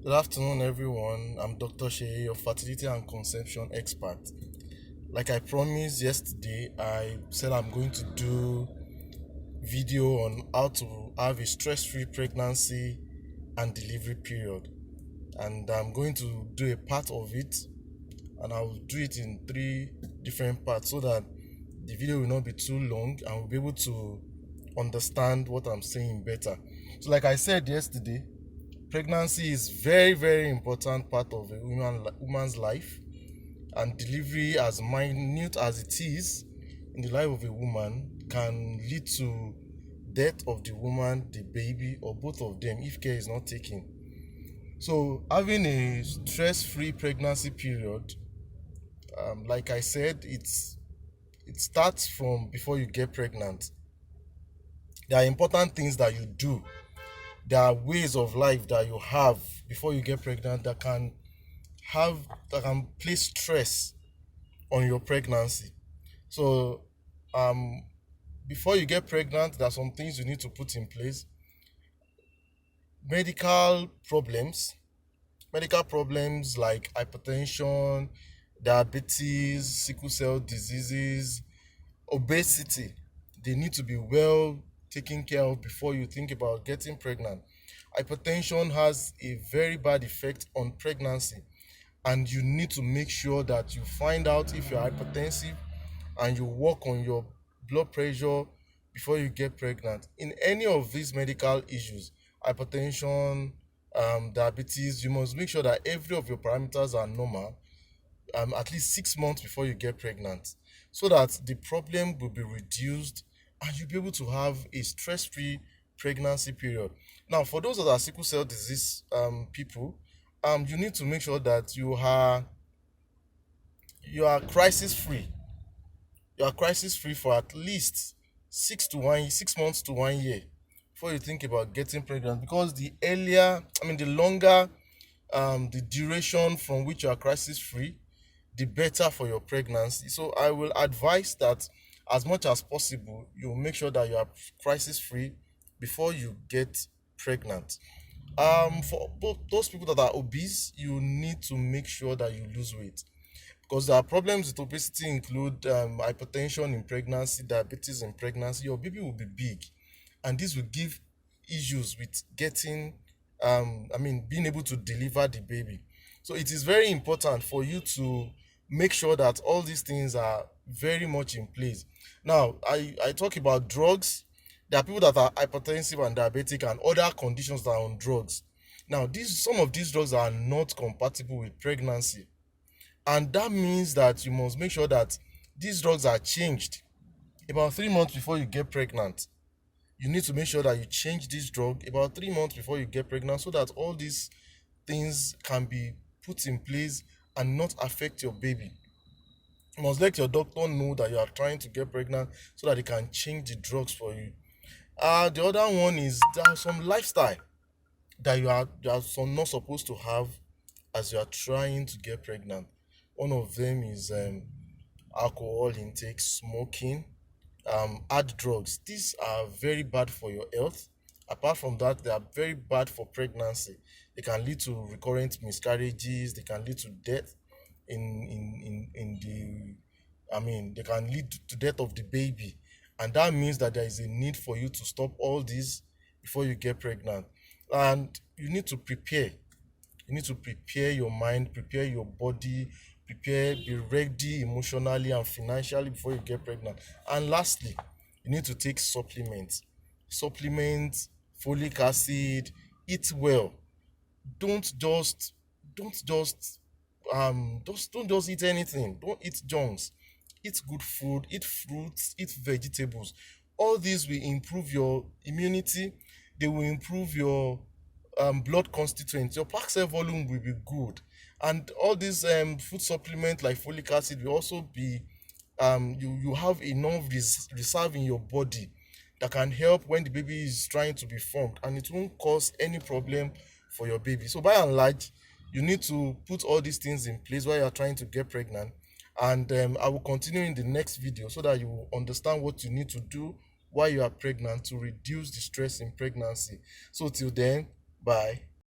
Good afternoon, everyone. I'm Dr. Shea, your fertility and conception expert. Like I promised yesterday, I said I'm going to do video on how to have a stress-free pregnancy and delivery period. And I'm going to do a part of it, and I'll do it in three different parts so that the video will not be too long and we'll be able to understand what I'm saying better. So, like I said yesterday, pregnancy is very important part of a woman's life, and delivery, as minute as it is in the life of a woman, can lead to death of the woman, the baby, or both of them if care is not taken. So having a stress-free pregnancy period, like I said, it starts from before you get pregnant. There are important things that you do. There are ways of life that you have before you get pregnant that can place stress on your pregnancy. So um before you get pregnant, there are some things you need to put in place. Medical problems, medical problems like hypertension, diabetes, sickle cell diseases, obesity, they need to be well taken care of before you think about getting pregnant. Hypertension has a very bad effect on pregnancy, and you need to make sure that you find out if you're hypertensive and you work on your blood pressure before you get pregnant. In any of these medical issues, hypertension, diabetes, you must make sure that every of your parameters are normal at least 6 months before you get pregnant, so that the problem will be reduced and you'll be able to have a stress-free pregnancy period. Now, for those that are sickle cell disease people, you need to make sure that you are crisis free. You are crisis free for at least 6 months to 1 year before you think about getting pregnant, because the longer the duration from which you are crisis free, the better for your pregnancy. So I will advise that as much as possible, you make sure that you are crisis free before you get pregnant. For both those people that are obese, you need to make sure that you lose weight, because there are problems with obesity include hypertension in pregnancy, diabetes in pregnancy. Your baby will be big, and this will give issues with being able to deliver the baby. So it is very important for you to make sure that all these things are very much in place. Now, I talk about drugs. There are people that are hypertensive and diabetic and other conditions that are on drugs. Now, some of these drugs are not compatible with pregnancy, and that means that you must make sure that these drugs are changed about 3 months before you get pregnant. You need to make sure that you change this drug about 3 months before you get pregnant, so that all these things can be put in place and not affect your baby. You must let your doctor know that you are trying to get pregnant so that they can change the drugs for you. The other one is there are some lifestyle that you are not supposed to have as you are trying to get pregnant. One of them is alcohol intake, smoking, hard drugs. These are very bad for your health. Apart from that, they are very bad for pregnancy. They can lead to recurrent miscarriages. They can lead to death in the they can lead to death of the baby, and that means that there is a need for you to stop all this before you get pregnant. And you need to prepare. You need to prepare your mind, prepare your body, be ready emotionally and financially before you get pregnant. And lastly, you need to take supplements, folic acid, eat well. Don't just don't just um just don't just eat anything. Don't eat junks. Eat good food, eat fruits, eat vegetables. All these will improve your immunity. They will improve your blood constituents. Your plaque cell volume will be good, and all these food supplements like folic acid will also be you have enough reserve in your body that can help when the baby is trying to be formed, and it won't cause any problem for your baby. So by and large, you need to put all these things in place while you're trying to get pregnant. And I will continue in the next video so that you will understand what you need to do while you are pregnant to reduce the stress in pregnancy. So till then, bye.